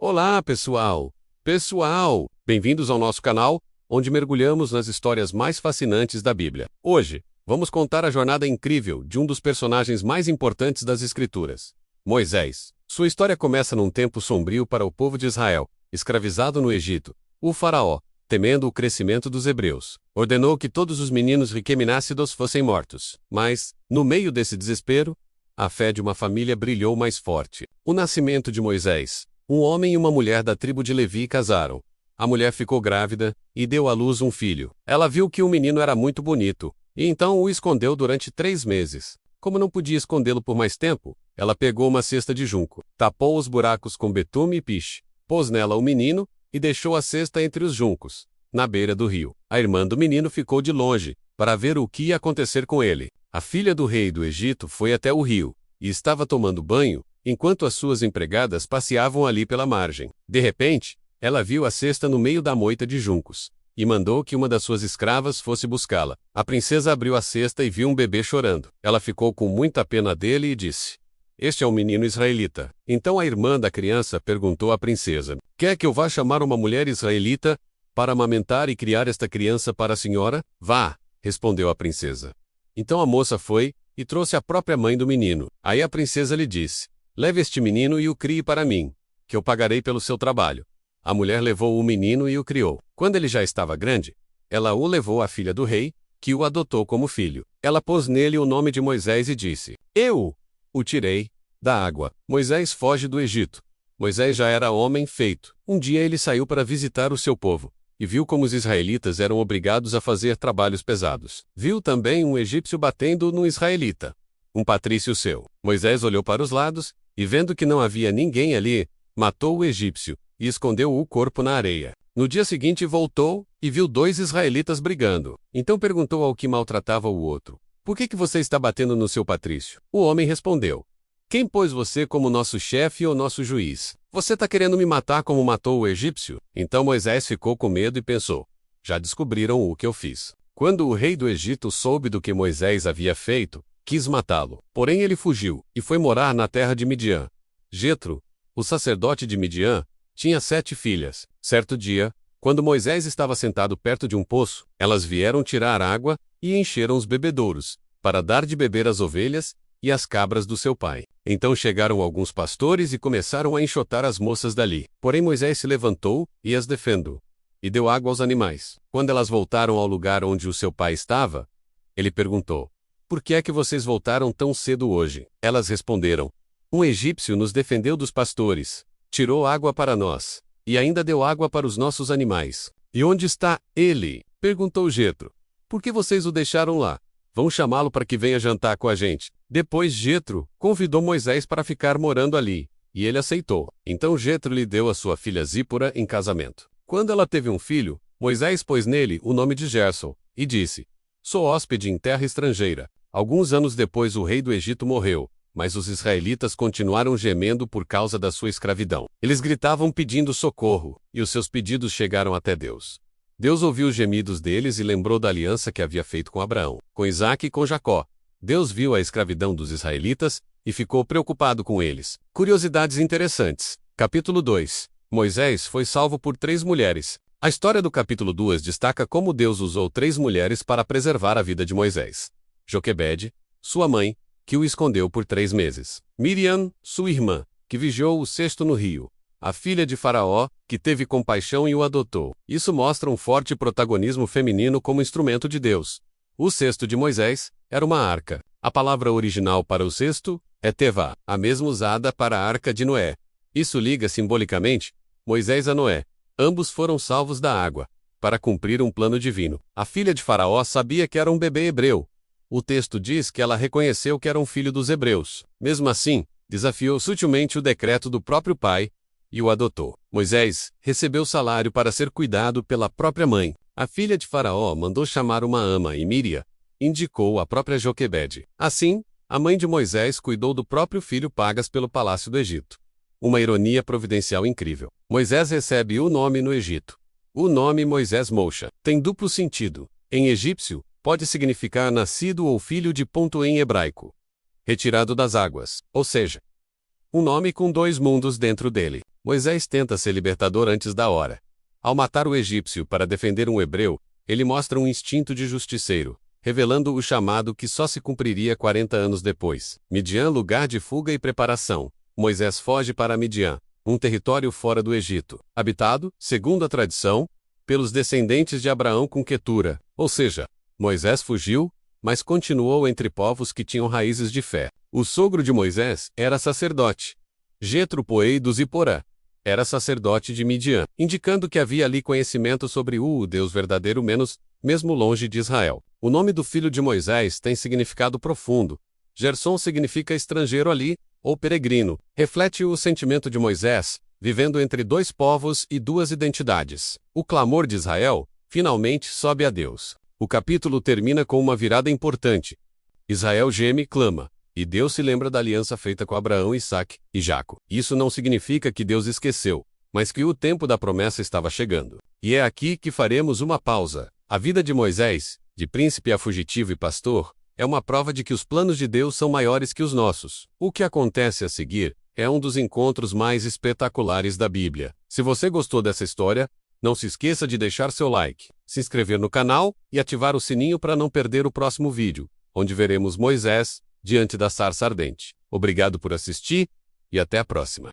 Olá, pessoal! Pessoal, bem-vindos ao nosso canal, onde mergulhamos nas histórias mais fascinantes da Bíblia. Hoje, vamos contar a jornada incrível de um dos personagens mais importantes das Escrituras, Moisés. Sua história começa num tempo sombrio para o povo de Israel, escravizado no Egito. O faraó, temendo o crescimento dos hebreus, ordenou que todos os meninos riquemináscidos fossem mortos. Mas, no meio desse desespero, a fé de uma família brilhou mais forte. O nascimento de Moisés. Um homem e uma mulher da tribo de Levi casaram. A mulher ficou grávida e deu à luz um filho. Ela viu que o menino era muito bonito, e então o escondeu durante 3 meses. Como não podia escondê-lo por mais tempo, ela pegou uma cesta de junco, tapou os buracos com betume e piche, pôs nela o menino e deixou a cesta entre os juncos, na beira do rio. A irmã do menino ficou de longe, para ver o que ia acontecer com ele. A filha do rei do Egito foi até o rio, e estava tomando banho, enquanto as suas empregadas passeavam ali pela margem. De repente, ela viu a cesta no meio da moita de juncos, e mandou que uma das suas escravas fosse buscá-la. A princesa abriu a cesta e viu um bebê chorando. Ela ficou com muita pena dele e disse: "Este é um menino israelita." Então a irmã da criança perguntou à princesa: "Quer que eu vá chamar uma mulher israelita para amamentar e criar esta criança para a senhora?" "Vá", respondeu a princesa. Então a moça foi e trouxe a própria mãe do menino. Aí a princesa lhe disse: "Leve este menino e o crie para mim, que eu pagarei pelo seu trabalho." A mulher levou o menino e o criou. Quando ele já estava grande, ela o levou à filha do rei, que o adotou como filho. Ela pôs nele o nome de Moisés e disse: "Eu o tirei da água." Moisés foge do Egito. Moisés já era homem feito. Um dia ele saiu para visitar o seu povo, e viu como os israelitas eram obrigados a fazer trabalhos pesados. Viu também um egípcio batendo no israelita, um patrício seu. Moisés olhou para os lados, e vendo que não havia ninguém ali, matou o egípcio, e escondeu o corpo na areia. No dia seguinte voltou, e viu 2 israelitas brigando. Então perguntou ao que maltratava o outro: "Por que você está batendo no seu patrício?" O homem respondeu: "Quem pôs você como nosso chefe ou nosso juiz? Você está querendo me matar como matou o egípcio?" Então Moisés ficou com medo e pensou: "Já descobriram o que eu fiz." Quando o rei do Egito soube do que Moisés havia feito, quis matá-lo. Porém ele fugiu, e foi morar na terra de Midian. Jetro, o sacerdote de Midian, tinha 7 filhas. Certo dia, quando Moisés estava sentado perto de um poço, elas vieram tirar água e encheram os bebedouros, para dar de beber às ovelhas e às cabras do seu pai. Então chegaram alguns pastores e começaram a enxotar as moças dali. Porém Moisés se levantou e as defendeu, e deu água aos animais. Quando elas voltaram ao lugar onde o seu pai estava, ele perguntou: "Por que é que vocês voltaram tão cedo hoje?" Elas responderam: "Um egípcio nos defendeu dos pastores, tirou água para nós, e ainda deu água para os nossos animais." "E onde está ele?" perguntou Jetro. "Por que vocês o deixaram lá? Vão chamá-lo para que venha jantar com a gente." Depois Jetro convidou Moisés para ficar morando ali, e ele aceitou. Então Jetro lhe deu a sua filha Zípora em casamento. Quando ela teve um filho, Moisés pôs nele o nome de Gerson, e disse: "Sou hóspede em terra estrangeira." Alguns anos depois o rei do Egito morreu, mas os israelitas continuaram gemendo por causa da sua escravidão. Eles gritavam pedindo socorro, e os seus pedidos chegaram até Deus. Deus ouviu os gemidos deles e lembrou da aliança que havia feito com Abraão, com Isaque e com Jacó. Deus viu a escravidão dos israelitas e ficou preocupado com eles. Curiosidades interessantes. Capítulo 2. Moisés foi salvo por 3 mulheres. A história do capítulo 2 destaca como Deus usou 3 mulheres para preservar a vida de Moisés. Joquebede, sua mãe, que o escondeu por 3 meses. Miriam, sua irmã, que vigiou o cesto no rio. A filha de Faraó, que teve compaixão e o adotou. Isso mostra um forte protagonismo feminino como instrumento de Deus. O cesto de Moisés era uma arca. A palavra original para o cesto é tevá, a mesma usada para a arca de Noé. Isso liga simbolicamente Moisés a Noé. Ambos foram salvos da água, para cumprir um plano divino. A filha de Faraó sabia que era um bebê hebreu. O texto diz que ela reconheceu que era um filho dos hebreus. Mesmo assim, desafiou sutilmente o decreto do próprio pai e o adotou. Moisés recebeu salário para ser cuidado pela própria mãe. A filha de Faraó mandou chamar uma ama e Miriam indicou a própria Joquebede. Assim, a mãe de Moisés cuidou do próprio filho pagas pelo palácio do Egito. Uma ironia providencial incrível. Moisés recebe o nome no Egito. O nome Moisés Moshe tem duplo sentido. Em egípcio, pode significar nascido ou filho de em hebraico. Retirado das águas, ou seja, um nome com 2 mundos dentro dele. Moisés tenta ser libertador antes da hora. Ao matar o egípcio para defender um hebreu, ele mostra um instinto de justiceiro, revelando o chamado que só se cumpriria 40 anos depois. Midian, lugar de fuga e preparação. Moisés foge para Midian, um território fora do Egito, habitado, segundo a tradição, pelos descendentes de Abraão com Quetura, ou seja, Moisés fugiu, mas continuou entre povos que tinham raízes de fé. O sogro de Moisés era sacerdote. Jetro, poei do Ziporã, era sacerdote de Midian, indicando que havia ali conhecimento sobre o Deus verdadeiro mesmo longe de Israel. O nome do filho de Moisés tem significado profundo. Gerson significa estrangeiro ali, ou peregrino. Reflete o sentimento de Moisés, vivendo entre dois povos e duas identidades. O clamor de Israel, finalmente, sobe a Deus. O capítulo termina com uma virada importante. Israel geme e clama, e Deus se lembra da aliança feita com Abraão, Isaque e Jaco. Isso não significa que Deus esqueceu, mas que o tempo da promessa estava chegando. E é aqui que faremos uma pausa. A vida de Moisés, de príncipe a fugitivo e pastor, é uma prova de que os planos de Deus são maiores que os nossos. O que acontece a seguir é um dos encontros mais espetaculares da Bíblia. Se você gostou dessa história, não se esqueça de deixar seu like, se inscrever no canal e ativar o sininho para não perder o próximo vídeo, onde veremos Moisés diante da sarça ardente. Obrigado por assistir e até a próxima.